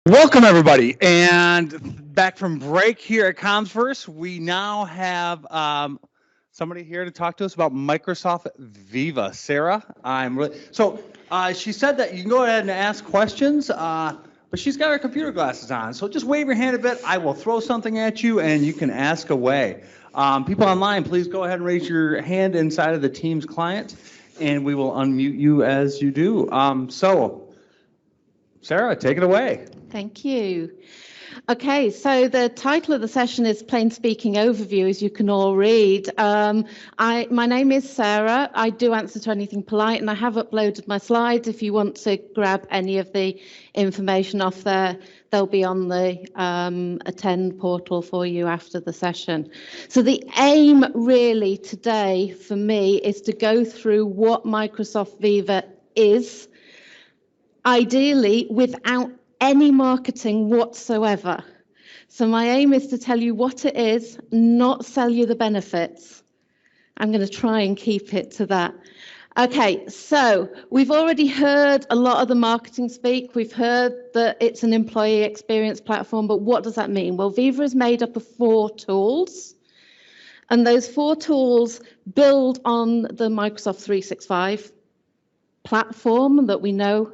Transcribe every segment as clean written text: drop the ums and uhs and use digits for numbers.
Welcome everybody, and back from break here at ComsVerse, we now have somebody here to talk to us about Microsoft Viva. Sara, she said that you can go ahead and ask questions, but she's got her computer glasses on, so just wave your hand a bit. I will throw something at you, and you can ask away. People online, please go ahead and raise your hand inside of the Teams client, and we will unmute you as you do. Sara, take it away. Thank you. Okay, so the title of the session is Plain Speaking Overview, as you can all read. My name is Sara. I do answer to anything polite, and I have uploaded my slides. If you want to grab any of the information off there, they'll be on the Attend portal for you after the session. So the aim really today for me is to go through what Microsoft Viva is, ideally without any marketing whatsoever. So my aim is to tell you what it is, not sell you the benefits. I'm going to try and keep it to that. Okay, so we've already heard a lot of the marketing speak. We've heard that it's an employee experience platform, but what does that mean? Well, Viva is made up of 4 tools, and those 4 tools build on the Microsoft 365 platform that we know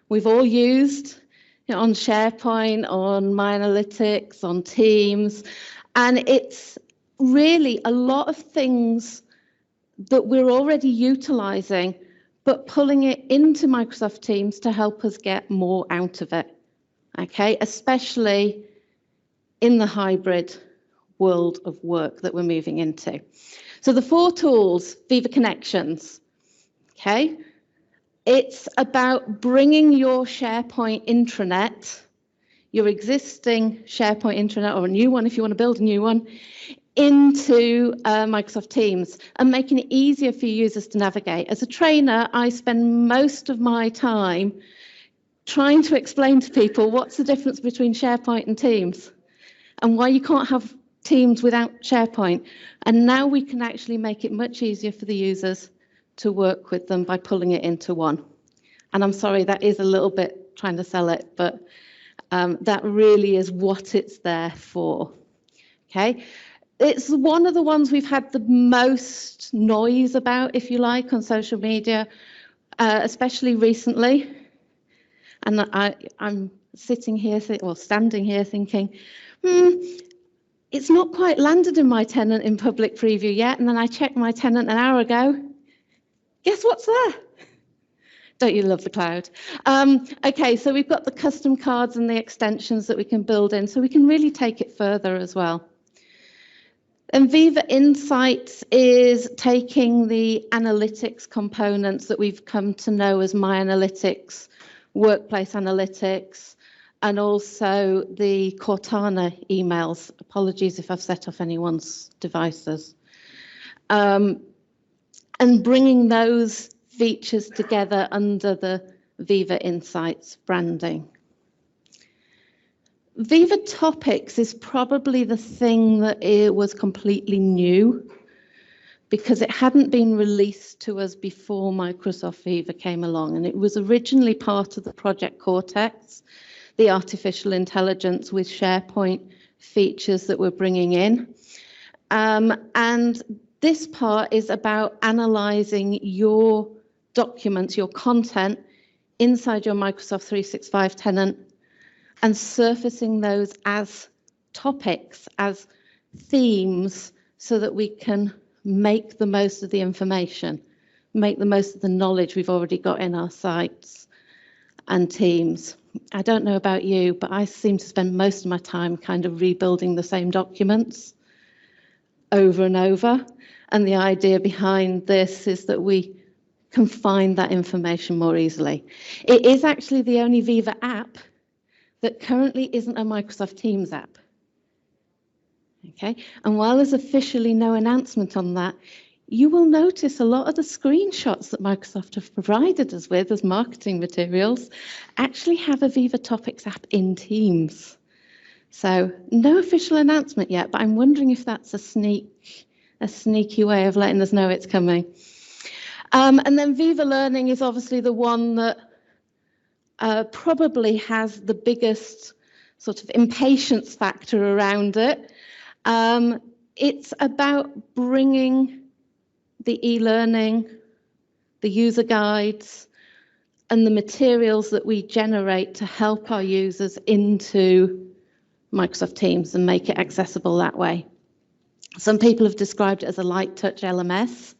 we've all used, on SharePoint, on My Analytics, on Teams, and it's really a lot of things that we're already utilizing, but pulling it into Microsoft Teams to help us get more out of it, okay, especially in the hybrid world of work that we're moving into. So the 4 tools, Viva Connections, okay, it's about bringing your SharePoint intranet, your existing SharePoint intranet, or a new one if you want to build a new one, into Microsoft Teams and making it easier for users to navigate. As a trainer, I spend most of my time trying to explain to people what's the difference between SharePoint and Teams and why you can't have Teams without SharePoint. And now we can actually make it much easier for the users to work with them by pulling it into one. And I'm sorry, that is a little bit trying to sell it, but that really is what it's there for. Okay, it's one of the ones we've had the most noise about, if you like, on social media, especially recently. And I'm sitting here, standing here thinking, it's not quite landed in my tenant in public preview yet. And then I checked my tenant an hour ago. Guess what's there? Don't you love the cloud? Okay, so we've got the custom cards and the extensions that we can build in, so we can really take it further as well. And Viva Insights is taking the analytics components that we've come to know as My Analytics, Workplace Analytics, and also the Cortana emails. Apologies if I've set off anyone's devices. And bringing those features together under the Viva Insights branding. Viva Topics is probably the thing that it was completely new because it hadn't been released to us before Microsoft Viva came along, and it was originally part of the Project Cortex, the artificial intelligence with SharePoint features that we're bringing in. And this part is about analyzing your documents, your content inside your Microsoft 365 tenant and surfacing those as topics, as themes, so that we can make the most of the information, make the most of the knowledge we've already got in our sites and teams. I don't know about you, but I seem to spend most of my time kind of rebuilding the same documents over and over. And the idea behind this is that we can find that information more easily. It is actually the only Viva app that currently isn't a Microsoft Teams app. Okay, and while there's officially no announcement on that, you will notice a lot of the screenshots that Microsoft have provided us with as marketing materials actually have a Viva Topics app in Teams. So no official announcement yet, but I'm wondering if that's a sneaky way of letting us know it's coming. And then Viva Learning is obviously the one that probably has the biggest sort of impatience factor around it. It's about bringing the e-learning, the user guides, and the materials that we generate to help our users into Microsoft Teams and make it accessible that way. Some people have described it as a light touch LMS.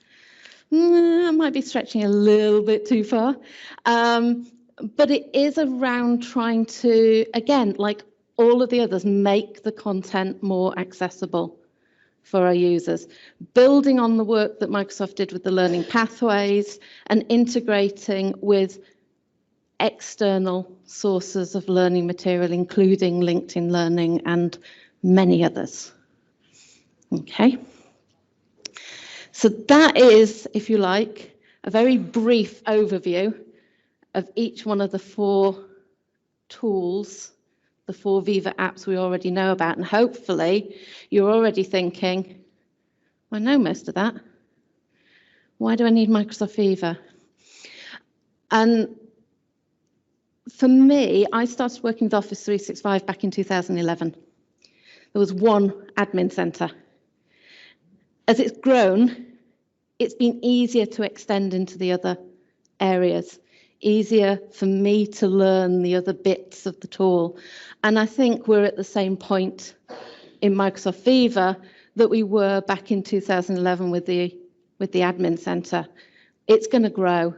I might be stretching a little bit too far. But it is around trying to, again, like all of the others, make the content more accessible for our users, building on the work that Microsoft did with the learning pathways and integrating with external sources of learning material, including LinkedIn Learning and many others. Okay. So that is, if you like, a very brief overview of each one of the 4 tools, the 4 Viva apps we already know about. And hopefully you're already thinking, I know most of that. Why do I need Microsoft Viva? And for me, I started working with Office 365 back in 2011. There was one admin center. As it's grown, it's been easier to extend into the other areas, easier for me to learn the other bits of the tool. And I think we're at the same point in Microsoft Viva that we were back in 2011 with the admin center. It's going to grow.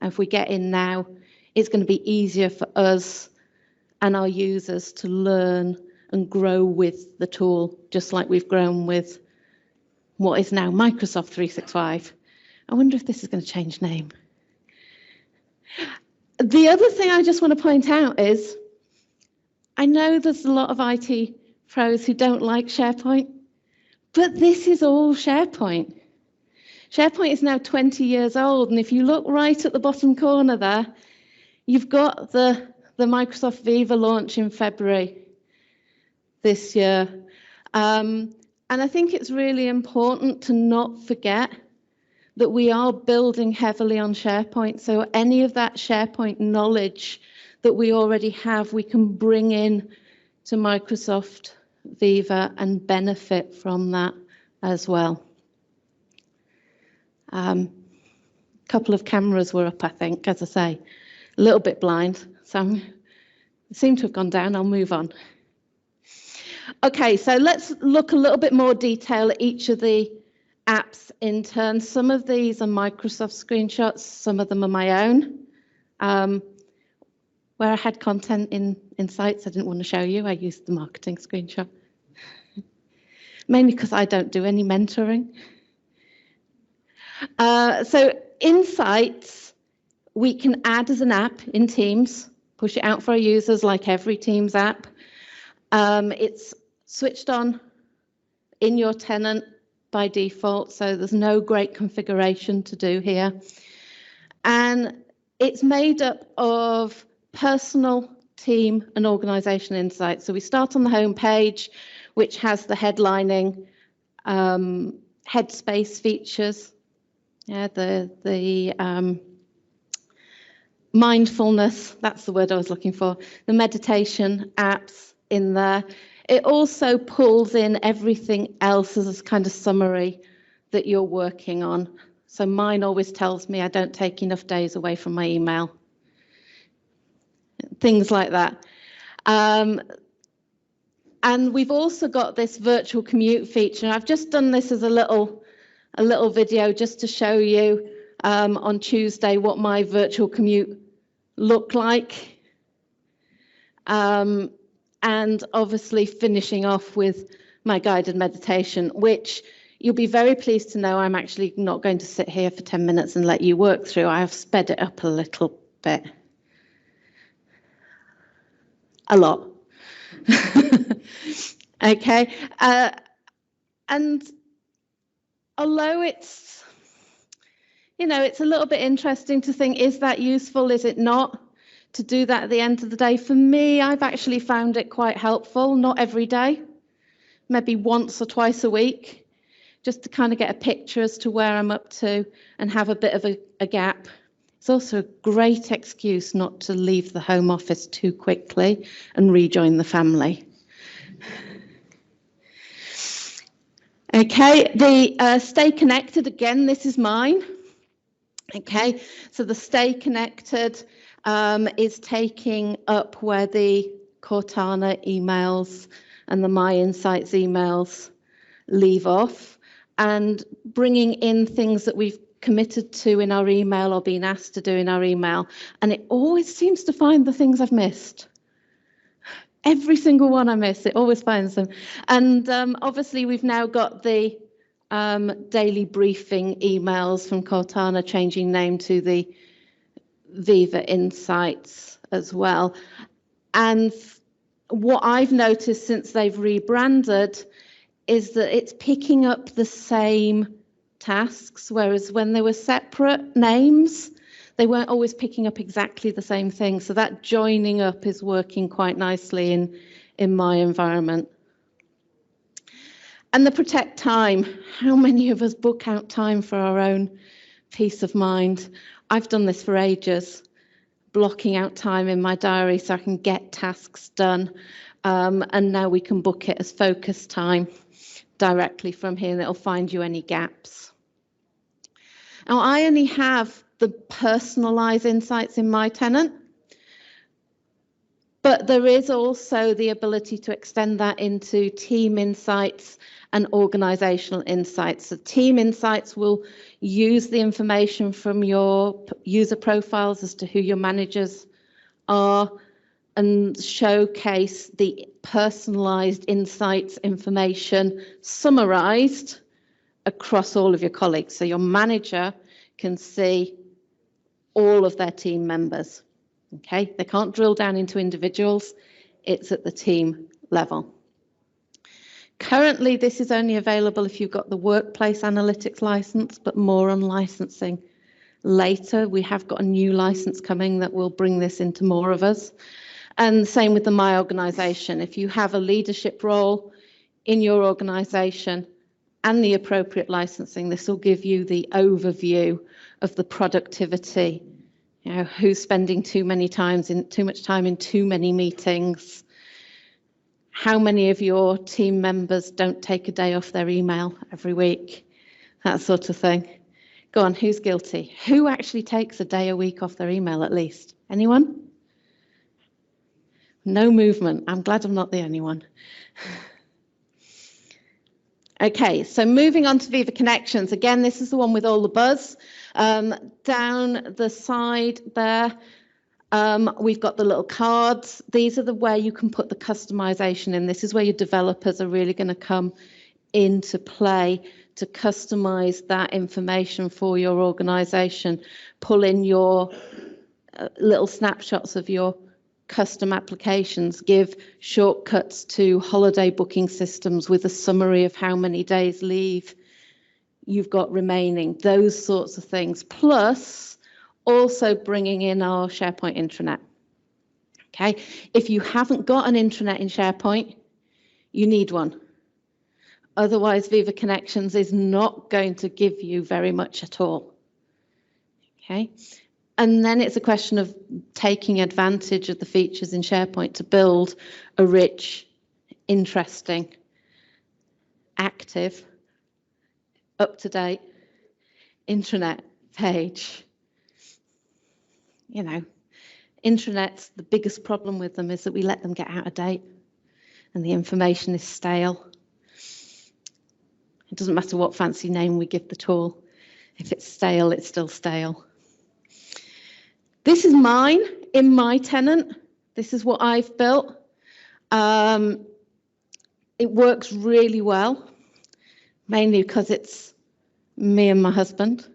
And if we get in now, it's going to be easier for us and our users to learn and grow with the tool, just like we've grown with what is now Microsoft 365. I wonder if this is going to change name. The other thing I just want to point out is, I know there's a lot of IT pros who don't like SharePoint, but this is all SharePoint. SharePoint is now 20 years old, and if you look right at the bottom corner there, you've got the Microsoft Viva launch in February this year. And I think it's really important to not forget that we are building heavily on SharePoint. So any of that SharePoint knowledge that we already have, we can bring in to Microsoft Viva and benefit from that as well. A couple of cameras were up, I think, as I say, a little bit blind. So they seem to have gone down. I'll move on. Okay, so let's look a little bit more detail at each of the apps in turn. Some of these are Microsoft screenshots, some of them are my own. Where I had content in Insights I didn't want to show you, I used the marketing screenshot. Mainly because I don't do any mentoring. So Insights, we can add as an app in Teams, push it out for our users like every Teams app. It's switched on in your tenant by default, so there's no great configuration to do here. And it's made up of personal, team, and organization insights. So we start on the home page, which has the headlining headspace features, the mindfulness, that's the word I was looking for, the meditation apps in there. It also pulls in everything else as a kind of summary that you're working on. So mine always tells me I don't take enough days away from my email. Things like that. And we've also got this virtual commute feature. I've just done this as a little video just to show you on Tuesday what my virtual commute looked like. And obviously finishing off with my guided meditation, which you'll be very pleased to know I'm actually not going to sit here for 10 minutes and let you work through. I have sped it up a little bit. A lot. Okay. And although it's, it's a little bit interesting to think, is that useful? Is it not? To do that at the end of the day, for me, I've actually found it quite helpful, not every day, maybe once or twice a week, just to kind of get a picture as to where I'm up to and have a bit of a gap. It's also a great excuse not to leave the home office too quickly and rejoin the family. Okay, the stay connected, again, this is mine. Okay, so the stay connected is taking up where the Cortana emails and the My Insights emails leave off, and bringing in things that we've committed to in our email or been asked to do in our email. And it always seems to find the things I've missed. Every single one I miss, it always finds them. And obviously we've now got the daily briefing emails from Cortana changing name to the Viva Insights as well. And what I've noticed since they've rebranded is that it's picking up the same tasks, whereas when they were separate names, they weren't always picking up exactly the same thing. So that joining up is working quite nicely in my environment. And the protect time. How many of us book out time for our own peace of mind? I've done this for ages, blocking out time in my diary so I can get tasks done. And now we can book it as focus time directly from here, and it'll find you any gaps. Now, I only have the personalized insights in my tenant, but there is also the ability to extend that into team insights and organizational insights. So team insights will use the information from your user profiles as to who your managers are and showcase the personalized insights information summarized across all of your colleagues. So your manager can see all of their team members. Okay, they can't drill down into individuals, it's at the team level. Currently, this is only available if you've got the workplace analytics license, but more on licensing later. We have got a new license coming that will bring this into more of us. And same with the My Organization. If you have a leadership role in your organization and the appropriate licensing, this will give you the overview of the productivity. You know, who's spending too much time in too many meetings? How many of your team members don't take a day off their email every week? That sort of thing. Go on, who's guilty? Who actually takes a day a week off their email at least? Anyone? No movement. I'm glad I'm not the only one. Okay, so moving on to Viva Connections. Again, this is the one with all the buzz. Down the side there, we've got the little cards. These are where you can put the customization in. This is where your developers are really going to come into play to customize that information for your organization. Pull in your little snapshots of your custom applications, give shortcuts to holiday booking systems with a summary of how many days leave you've got remaining, those sorts of things, plus also bringing in our SharePoint intranet. Okay, if you haven't got an intranet in SharePoint, you need one. Otherwise, Viva Connections is not going to give you very much at all. Okay. And then it's a question of taking advantage of the features in SharePoint to build a rich, interesting, active, up-to-date intranet page. You know, intranets, the biggest problem with them is that we let them get out of date and the information is stale. It doesn't matter what fancy name we give the tool. If it's stale, it's still stale. This is mine in my tenant. This is what I've built. It works really well, mainly because it's me and my husband,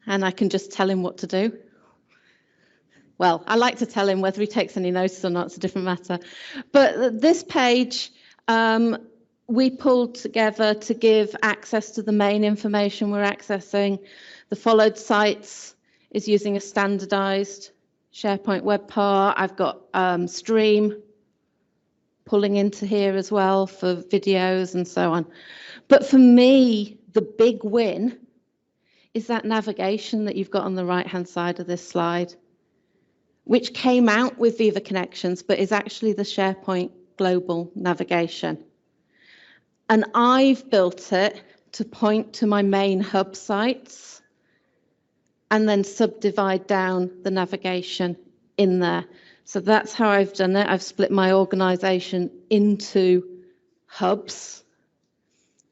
and I can just tell him what to do. Well, I like to tell him. Whether he takes any notice or not, it's a different matter. But this page, we pulled together to give access to the main information we're accessing. The followed sites is using a standardized SharePoint web part. I've got Stream pulling into here as well for videos and so on. But for me, the big win is that navigation that you've got on the right-hand side of this slide, which came out with Viva Connections, but is actually the SharePoint global navigation. And I've built it to point to my main hub sites and then subdivide down the navigation in there. So that's how I've done it. I've split my organization into hubs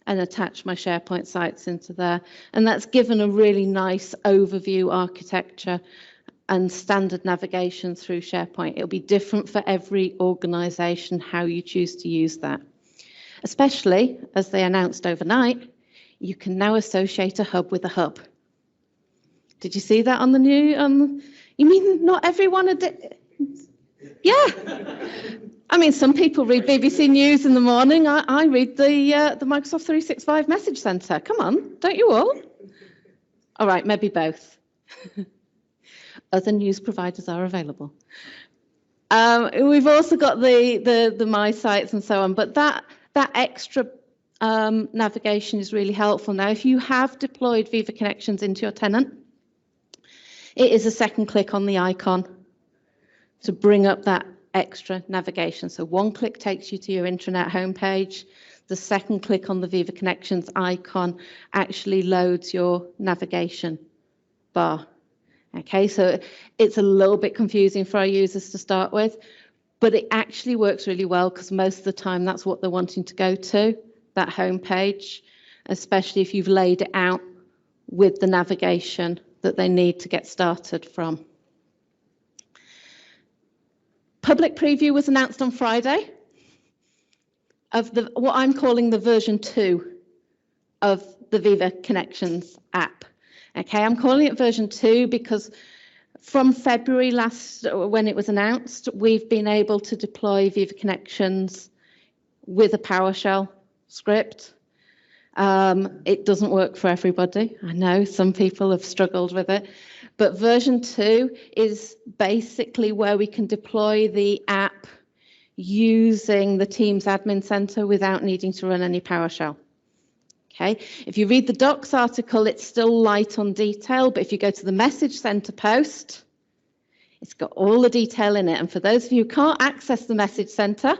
and attached my SharePoint sites into there. And that's given a really nice overview architecture and standard navigation through SharePoint. It'll be different for every organization how you choose to use that. Especially, as they announced overnight, you can now associate a hub with a hub. Did you see that on the new? You mean not everyone? Yeah. I mean, some people read BBC News in the morning. I read the Microsoft 365 Message Center. Come on, don't you all? All right, maybe both. Other news providers are available. We've also got the My Sites and so on, but that extra navigation is really helpful. Now, if you have deployed Viva Connections into your tenant, it is a second click on the icon to bring up that extra navigation. So one click takes you to your intranet homepage. The second click on the Viva Connections icon actually loads your navigation bar. Okay, so it's a little bit confusing for our users to start with, but it actually works really well because most of the time that's what they're wanting to go to, that homepage, especially if you've laid it out with the navigation that they need to get started from. Public preview was announced on Friday of what I'm calling the version 2 of the Viva Connections app. Okay, I'm calling it version 2 because from February when it was announced, we've been able to deploy Viva Connections with a PowerShell script. It doesn't work for everybody. I know some people have struggled with it, but version 2 is basically where we can deploy the app using the Teams Admin Center without needing to run any PowerShell. Okay, if you read the docs article, it's still light on detail, but if you go to the Message Center post, it's got all the detail in it. And for those of you who can't access the Message Center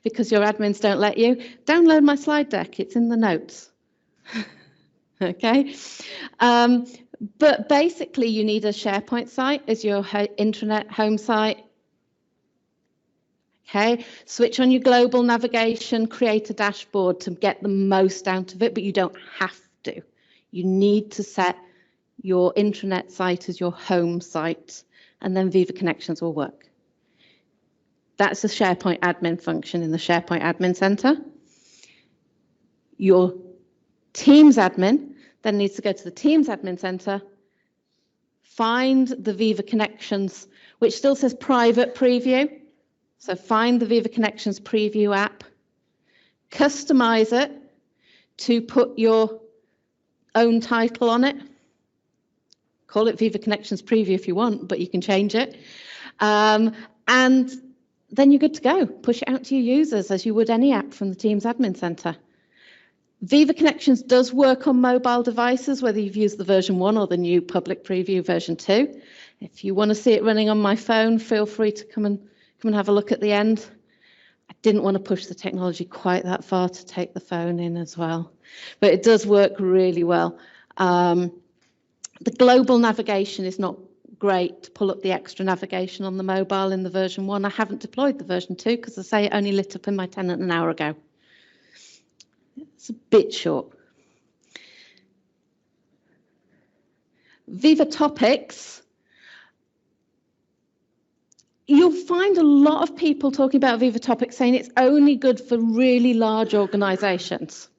because your admins don't let you, download my slide deck. It's in the notes. Okay, but basically you need a SharePoint site as your intranet home site. Okay, switch on your global navigation, create a dashboard to get the most out of it, but you don't have to. You need to set your intranet site as your home site, and then Viva Connections will work. That's the SharePoint admin function in the SharePoint Admin Center. Your Teams admin then needs to go to the Teams Admin Center, find the Viva Connections, which still says private preview. So find the Viva Connections preview app, customize it to put your own title on it. Call it Viva Connections preview if you want, but you can change it. And then you're good to go. Push it out to your users as you would any app from the Teams Admin Center. Viva Connections does work on mobile devices, whether you've used the version 1 or the new public preview version 2. If you want to see it running on my phone, feel free to come and have a look at the end. I didn't want to push the technology quite that far to take the phone in as well, but it does work really well. The global navigation is not great to pull up the extra navigation on the mobile in the version 1. I haven't deployed the version 2 because I say it only lit up in my tenant an hour ago. It's a bit short. Viva Topics. You'll find a lot of people talking about Viva Topics saying it's only good for really large organizations.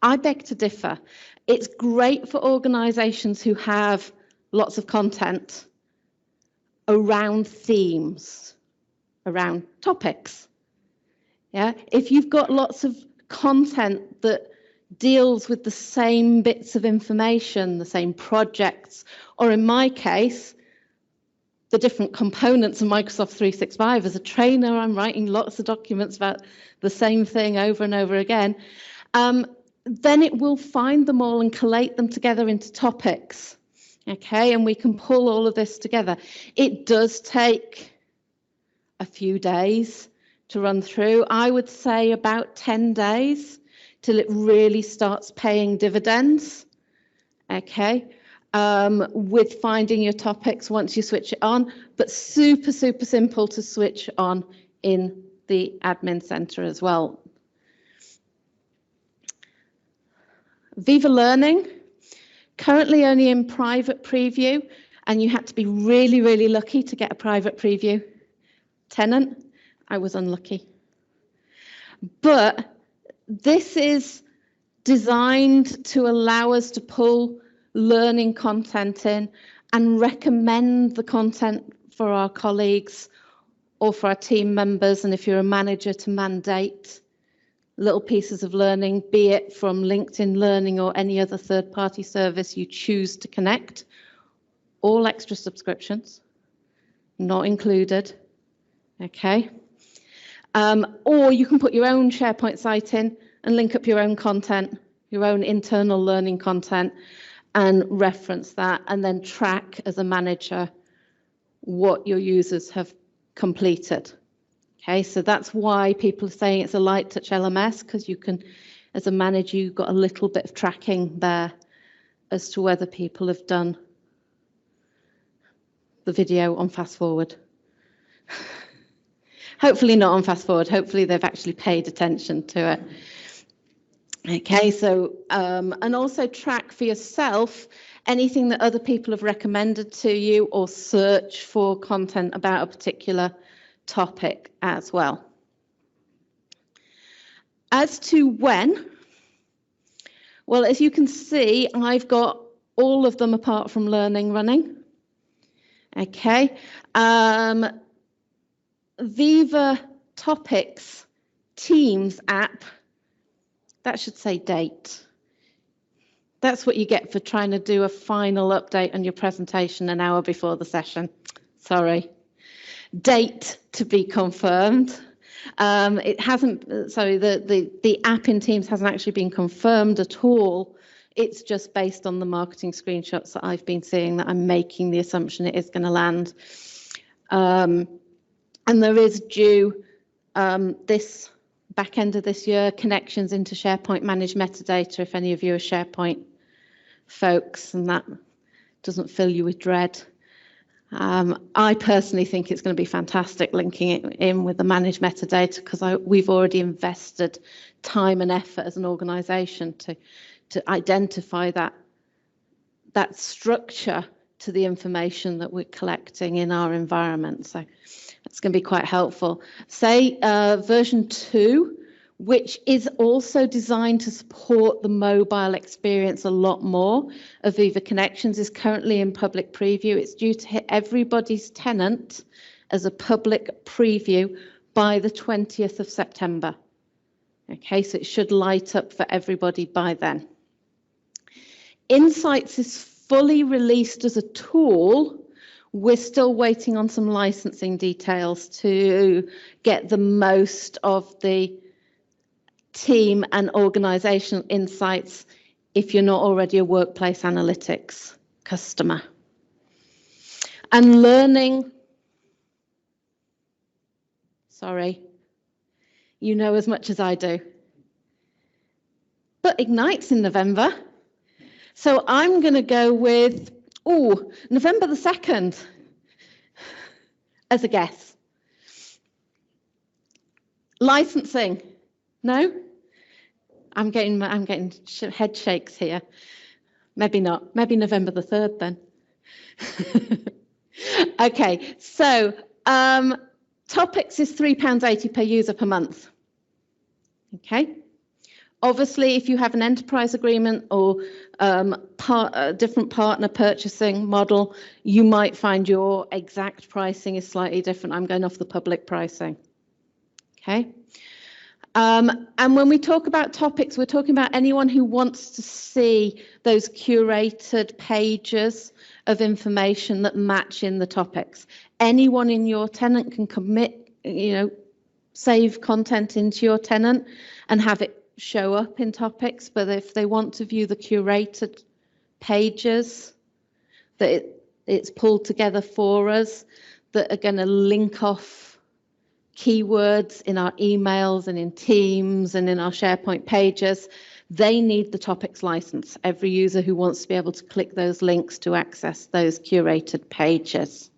I beg to differ. It's great for organizations who have lots of content around themes, around topics. Yeah, if you've got lots of content that deals with the same bits of information, the same projects, or in my case, the different components of Microsoft 365. As a trainer, I'm writing lots of documents about the same thing over and over again. then it will find them all and collate them together into topics. Okay, and we can pull all of this together. It does take a few days to run through. I would say about 10 days till it really starts paying dividends. Okay, with finding your topics once you switch it on, but super, super simple to switch on in the admin center as well. Viva Learning, currently only in private preview, and you had to be really, really lucky to get a private preview. Tenant, I was unlucky. But this is designed to allow us to pull learning content in and recommend the content for our colleagues or for our team members, and if you're a manager, to mandate little pieces of learning, be it from LinkedIn Learning or any other third-party service you choose to connect. All extra subscriptions, not included, okay? Or you can put your own SharePoint site in and link up your own content, your own internal learning content, and reference that, and then track as a manager what your users have completed. Okay, so that's why people are saying it's a light touch LMS, because you can, as a manager, you've got a little bit of tracking there as to whether people have done the video on fast forward. Hopefully not on fast forward, hopefully they've actually paid attention to it. Okay, so, and also track for yourself anything that other people have recommended to you, or search for content about a particular topic as well. As to when, well, as you can see, I've got all of them apart from learning running. Okay, Viva Topics Teams app, that should say date. That's what you get for trying to do a final update on your presentation an hour before the session. Sorry. Date to be confirmed. It hasn't, sorry, the app in Teams hasn't actually been confirmed at all. It's just based on the marketing screenshots that I've been seeing that I'm making the assumption it is going to land. And there is due this back end of this year connections into SharePoint managed metadata, if any of you are SharePoint folks, and that doesn't fill you with dread. I personally think it's going to be fantastic linking it in with the managed metadata, because we've already invested time and effort as an organisation to identify that structure to the information that we're collecting in our environment. So it's going to be quite helpful. Say version 2, which is also designed to support the mobile experience a lot more, of Viva Connections, is currently in public preview. It's due to hit everybody's tenant as a public preview by the 20th of September. Okay, so it should light up for everybody by then. Insights is fully released as a tool. We're still waiting on some licensing details to get the most of the team and organizational insights if you're not already a workplace analytics customer. And learning, sorry, you know as much as I do. But Ignites in November. So I'm going to go with, November the 2nd as a guess. Licensing, no? I'm getting head shakes here. Maybe not, maybe November the 3rd then. Okay, so Topics is £3.80 per user per month. Okay. Obviously, if you have an enterprise agreement or a different partner purchasing model, you might find your exact pricing is slightly different. I'm going off the public pricing. Okay. And when we talk about topics, we're talking about anyone who wants to see those curated pages of information that match in the topics. Anyone in your tenant can commit, save content into your tenant and have it show up in topics, but if they want to view the curated pages that it's pulled together for us that are going to link off keywords in our emails and in Teams and in our SharePoint pages, they need the topics license. Every user who wants to be able to click those links to access those curated pages.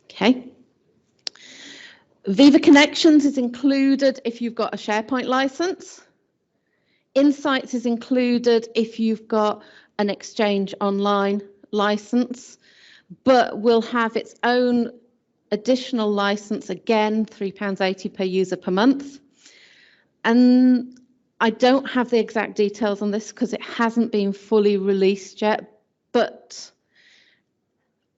Okay. Viva Connections is included if you've got a SharePoint license. Insights is included if you've got an Exchange Online license, but will have its own additional license, again, £3.80 per user per month. And I don't have the exact details on this because it hasn't been fully released yet, but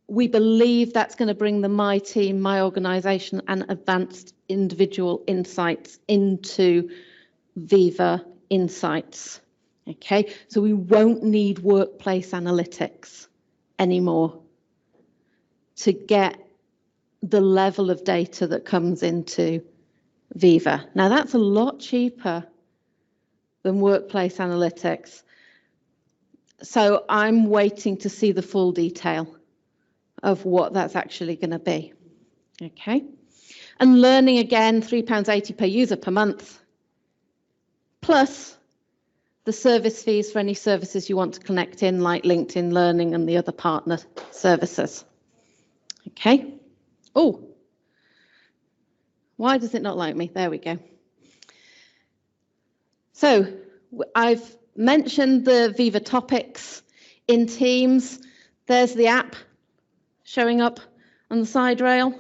we believe that's going to bring the My Team, My Organisation and Advanced Individual Insights into Viva Insights. Okay, so we won't need workplace analytics anymore to get the level of data that comes into Viva. Now that's a lot cheaper than workplace analytics. So I'm waiting to see the full detail of what that's actually going to be. Okay. And learning, again, £3.80 per user per month, plus the service fees for any services you want to connect in, like LinkedIn Learning and the other partner services. Okay. Oh, why does it not like me? There we go. So I've mentioned the Viva Topics in Teams. There's the app showing up on the side rail.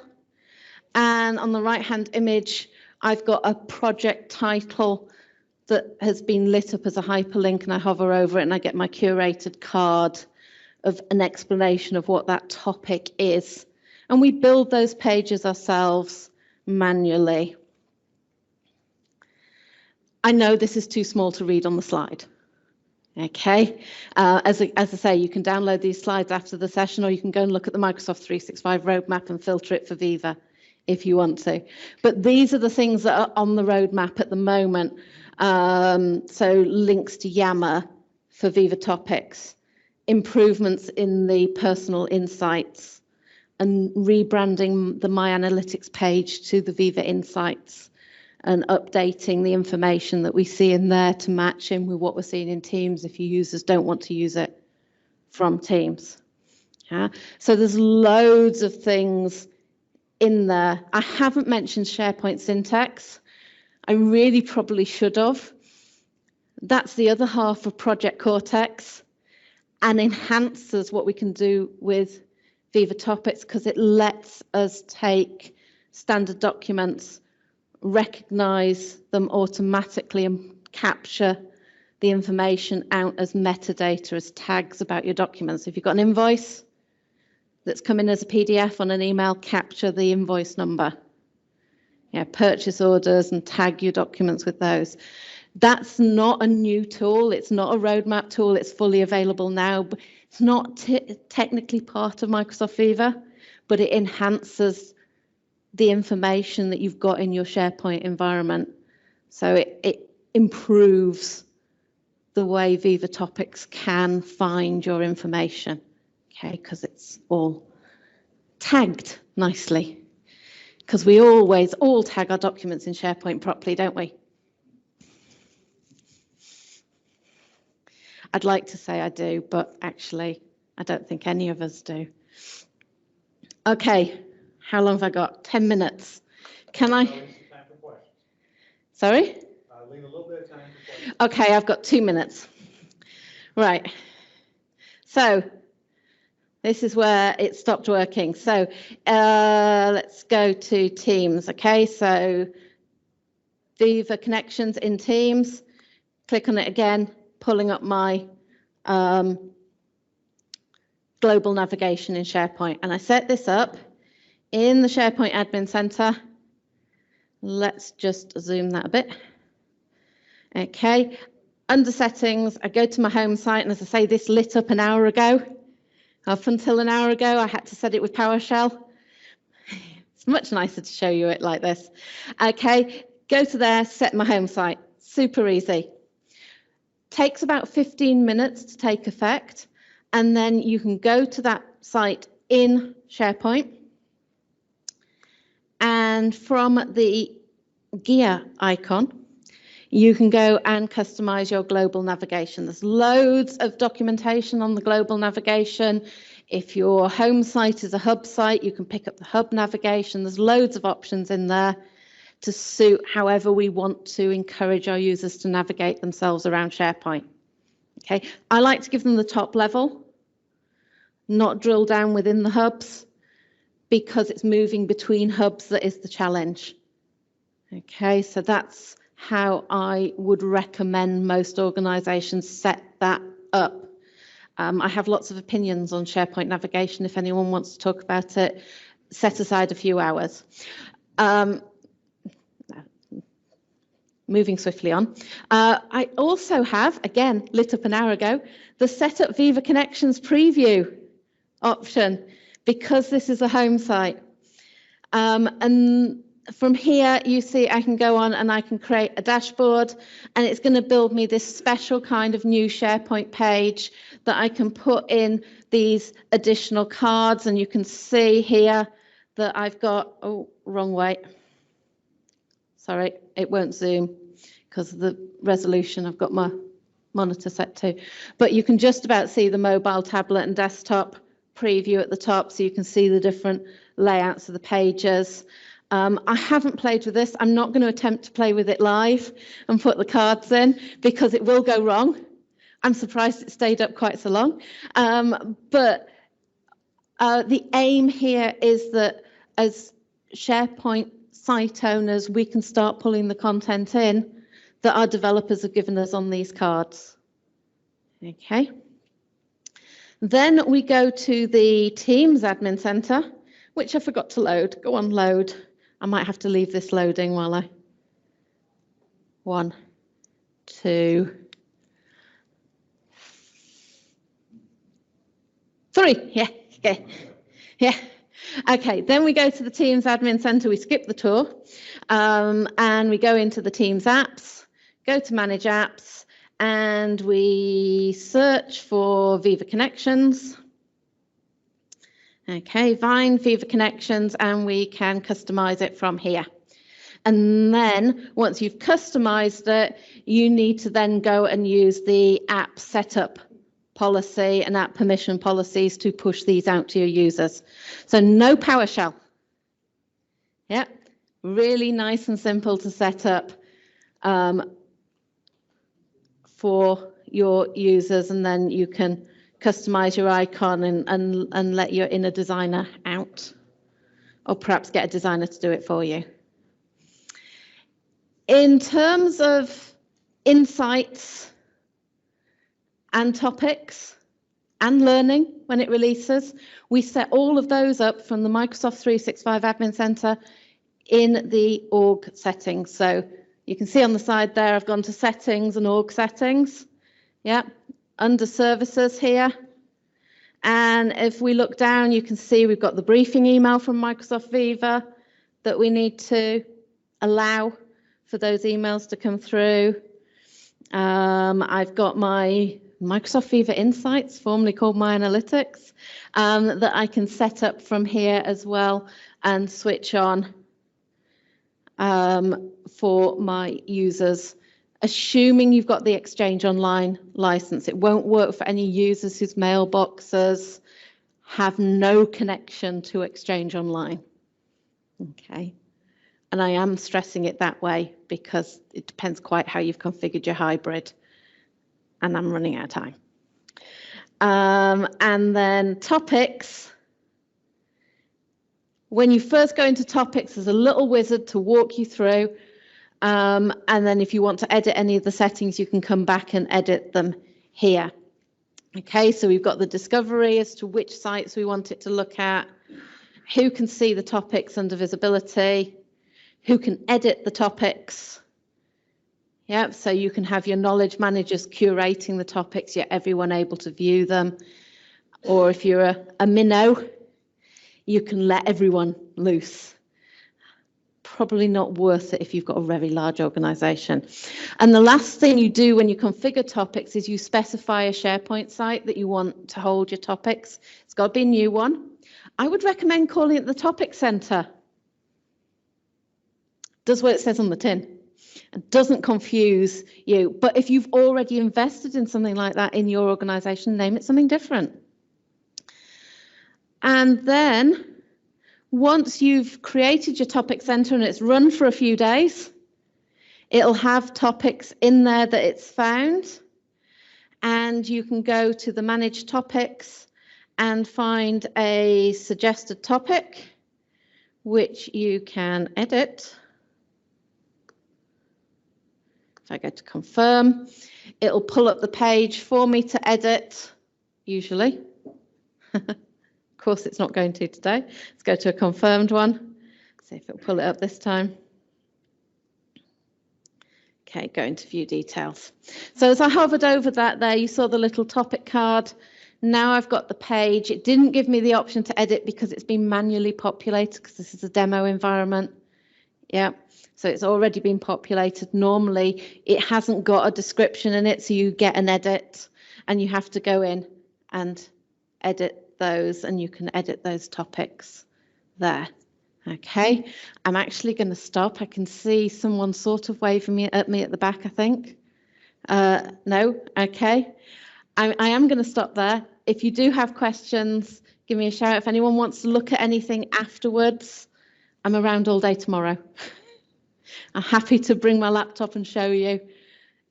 And on the right-hand image, I've got a project title that has been lit up as a hyperlink, and I hover over it and I get my curated card of an explanation of what that topic is. And we build those pages ourselves manually. I know this is too small to read on the slide. Okay, as I say, you can download these slides after the session, or you can go and look at the Microsoft 365 roadmap and filter it for Viva if you want to. But these are the things that are on the roadmap at the moment. So links to Yammer for Viva Topics, improvements in the personal insights, and rebranding the My Analytics page to the Viva Insights, and updating the information that we see in there to match in with what we're seeing in Teams if your users don't want to use it from Teams. Yeah. So there's loads of things in there. I haven't mentioned Sharepoint Syntax. I really probably should have. That's the other half of Project Cortex and enhances what we can do with Viva Topics, because it lets us take standard documents, recognize them automatically and capture the information out as metadata, as tags about your documents. If you've got an invoice that's come in as a PDF on an email, capture the invoice number. Yeah, purchase orders, and tag your documents with those. That's not a new tool. It's not a roadmap tool. It's fully available now. But it's not technically part of Microsoft Viva, but it enhances the information that you've got in your SharePoint environment. So it improves the way Viva Topics can find your information, okay, because it's all tagged nicely. Because we always all tag our documents in SharePoint properly, don't we? I'd like to say I do, but actually, I don't think any of us do. Okay, how long have I got? 10 minutes. Can I? Sorry? Leave a little bit of time for questions. Okay, I've got 2 minutes. Right. So this is where it stopped working. So let's go to Teams. Okay, so Viva Connections in Teams. Click on it again, pulling up my global navigation in SharePoint. And I set this up in the SharePoint Admin Center. Let's just zoom that a bit. Okay, under settings, I go to my home site, and as I say, this lit up an hour ago. Up until an hour ago, I had to set it with PowerShell. It's much nicer to show you it like this. Okay, go to there, set my home site. super easy. Takes about 15 minutes to take effect, and then you can go to that site in SharePoint, and from the gear icon, you can go and customize your global navigation. There's loads of documentation on the global navigation. If your home site is a hub site, you can pick up the hub navigation. There's loads of options in there to suit however we want to encourage our users to navigate themselves around SharePoint. Okay, I like to give them the top level, not drill down within the hubs, because it's moving between hubs that is the challenge. Okay, so that's how I would recommend most organizations set that up. I have lots of opinions on SharePoint navigation. If anyone wants to talk about it, set aside a few hours. Moving swiftly on. I also have, again, lit up an hour ago, the Setup Viva Connections preview option, because this is a home site. And from here, you see I can go on and I can create a dashboard, and it's going to build me this special kind of new SharePoint page that I can put in these additional cards. And you can see here that I've got, oh, wrong way. Sorry, it won't zoom because of the resolution I've got my monitor set to. But you can just about see the mobile, tablet and desktop preview at the top, so you can see the different layouts of the pages. I haven't played with this. I'm not going to attempt to play with it live and put the cards in, because it will go wrong. I'm surprised it stayed up quite so long. But the aim here is that as SharePoint site owners, we can start pulling the content in that our developers have given us on these cards. Okay. Then we go to the Teams Admin Center, which I forgot to load. Go on, load. I might have to leave this loading while I... 1, 2, 3. Yeah. Okay, then we go to the Teams Admin Center. We skip the tour, and we go into the Teams apps, go to Manage Apps, and we search for Viva Connections. Okay, find Viva Connections, and we can customize it from here. And then once you've customized it, you need to then go and use the app setup policy and app permission policies to push these out to your users. So no PowerShell. Yeah, really nice and simple to set up for your users, and then you can customize your icon and let your inner designer out, or perhaps get a designer to do it for you. In terms of insights and topics and learning, when it releases, we set all of those up from the Microsoft 365 Admin Center in the org settings. So you can see on the side there, I've gone to settings and org settings. Yeah, under services here. And if we look down, you can see we've got the briefing email from Microsoft Viva that we need to allow for those emails to come through. I've got my Microsoft Viva Insights, formerly called My Analytics, that I can set up from here as well and switch on for my users, assuming you've got the Exchange Online license. It won't work for any users whose mailboxes have no connection to Exchange Online. Okay. And I am stressing it that way because it depends quite how you've configured your hybrid. And I'm running out of time. And then topics. When you first go into topics, there's a little wizard to walk you through. And then if you want to edit any of the settings, you can come back and edit them here. Okay, so we've got the discovery as to which sites we want it to look at, who can see the topics under visibility, who can edit the topics. Yep, so you can have your knowledge managers curating the topics, yet everyone able to view them. Or if you're a minnow, you can let everyone loose. probably not worth it if you've got a very large organization. And the last thing you do when you configure topics is you specify a SharePoint site that you want to hold your topics. It's got to be a new one. I would recommend calling it the Topic Center. Does what it says on the tin and doesn't confuse you. But if you've already invested in something like that in your organization, name it something different. And then once you've created your topic center and it's run for a few days, it'll have topics in there that it's found. And you can go to the Manage Topics and find a suggested topic, which you can edit. If I go to confirm, it'll pull up the page for me to edit, usually. Of course, it's not going to today. Let's go to a confirmed one. See if it'll pull it up this time. Okay, go into view details. So as I hovered over that there, you saw the little topic card. Now I've got the page. It didn't give me the option to edit because it's been manually populated because this is a demo environment. Yeah, so it's already been populated. Normally, it hasn't got a description in it, so you get an edit and you have to go in and edit those, and you can edit those topics there. Okay, I'm actually going to stop. I can see someone sort of waving at me at the back, I think. No, okay. I am going to stop there. If you do have questions, give me a shout. If anyone wants to look at anything afterwards, I'm around all day tomorrow. I'm happy to bring my laptop and show you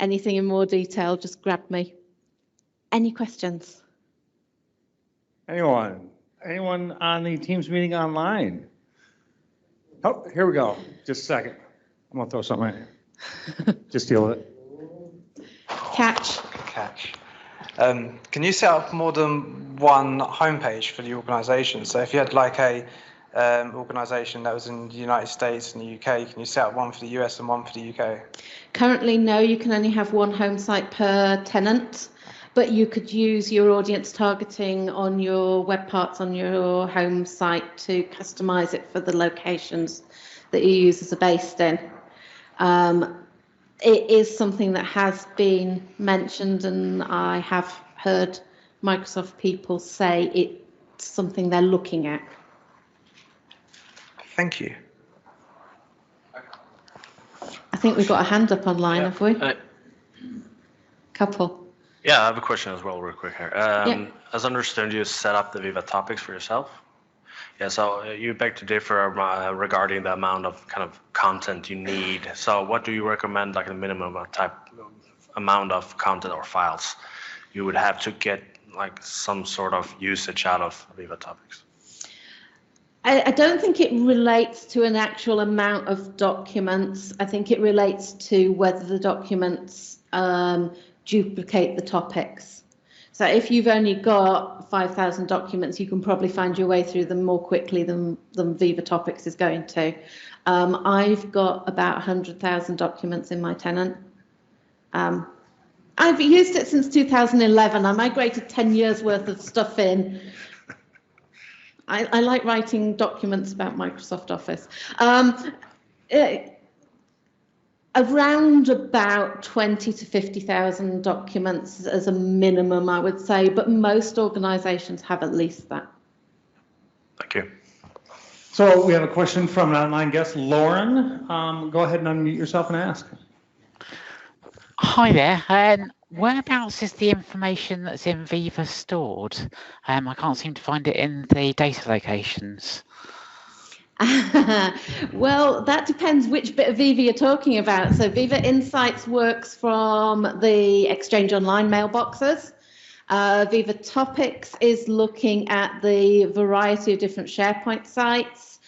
anything in more detail. Just grab me. Any questions? Anyone on the Teams meeting online? Oh, here we go. Just a second. I'm gonna throw something at you. Just deal with it. Catch. Can you set up more than one homepage for the organization? So if you had like a organization that was in the United States and the UK, can you set up one for the US and one for the UK? Currently, no, you can only have one home site per tenant, but you could use your audience targeting on your web parts on your home site to customize it for the locations that your users are based in. It is something that has been mentioned, and I have heard Microsoft people say it's something they're looking at. Thank you. I think we've got a hand up online, have we? Couple. Yeah, I have a question as well, real quick here. As I understand, you set up the Viva Topics for yourself. Yeah, so you beg to differ regarding the amount of kind of content you need. So what do you recommend, like a minimum amount of content or files you would have to get like some sort of usage out of Viva Topics? I don't think it relates to an actual amount of documents. I think it relates to whether the documents duplicate the topics. So if you've only got 5,000 documents, you can probably find your way through them more quickly than Viva Topics is going to. I've got about 100,000 documents in my tenant. I've used it since 2011. I migrated 10 years worth of stuff in. I like writing documents about Microsoft Office. Around about 20 to 50,000 documents as a minimum, I would say, but most organizations have at least that. Thank you. So we have a question from an online guest, Lauren. Go ahead and unmute yourself and ask. Hi there. Whereabouts is the information that's in Viva stored? I can't seem to find it in the data locations. Well, that depends which bit of Viva you're talking about. So Viva Insights works from the Exchange Online mailboxes. Viva Topics is looking at the variety of different SharePoint sites.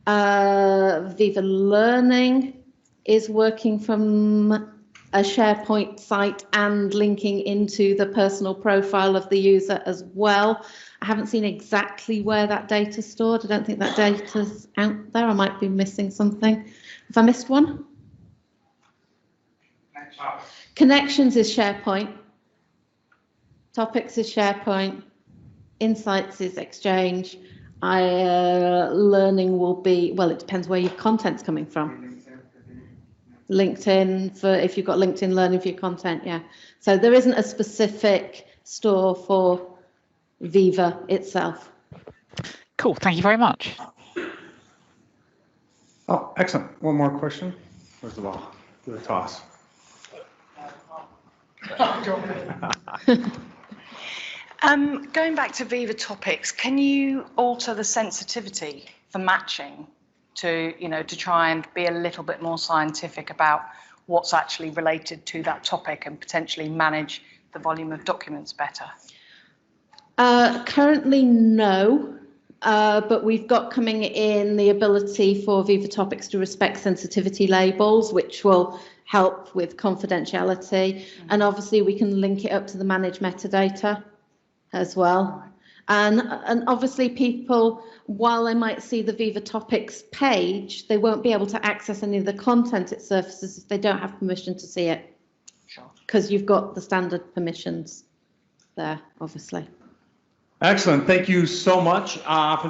Viva Learning is working from a SharePoint site and linking into the personal profile of the user as well. I haven't seen exactly where that data's stored. I don't think that data's out there. I might be missing something. Have I missed one? Connections is SharePoint. Topics is SharePoint. Insights is Exchange. Learning will be, well, it depends where your content's coming from. LinkedIn, for if you've got LinkedIn Learning for your content, yeah. So there isn't a specific store for Viva itself. Cool, thank you very much. Oh, excellent. One more question. Where's the ball? Do the toss. Going back to Viva Topics, can you alter the sensitivity for matching to, to try and be a little bit more scientific about what's actually related to that topic and potentially manage the volume of documents better? Currently, no. But we've got coming in the ability for Viva Topics to respect sensitivity labels, which will help with confidentiality. And obviously we can link it up to the managed metadata as well. And obviously people, while they might see the Viva Topics page, they won't be able to access any of the content it surfaces if they don't have permission to see it. Sure. Because you've got the standard permissions there, obviously. Excellent. Thank you so much for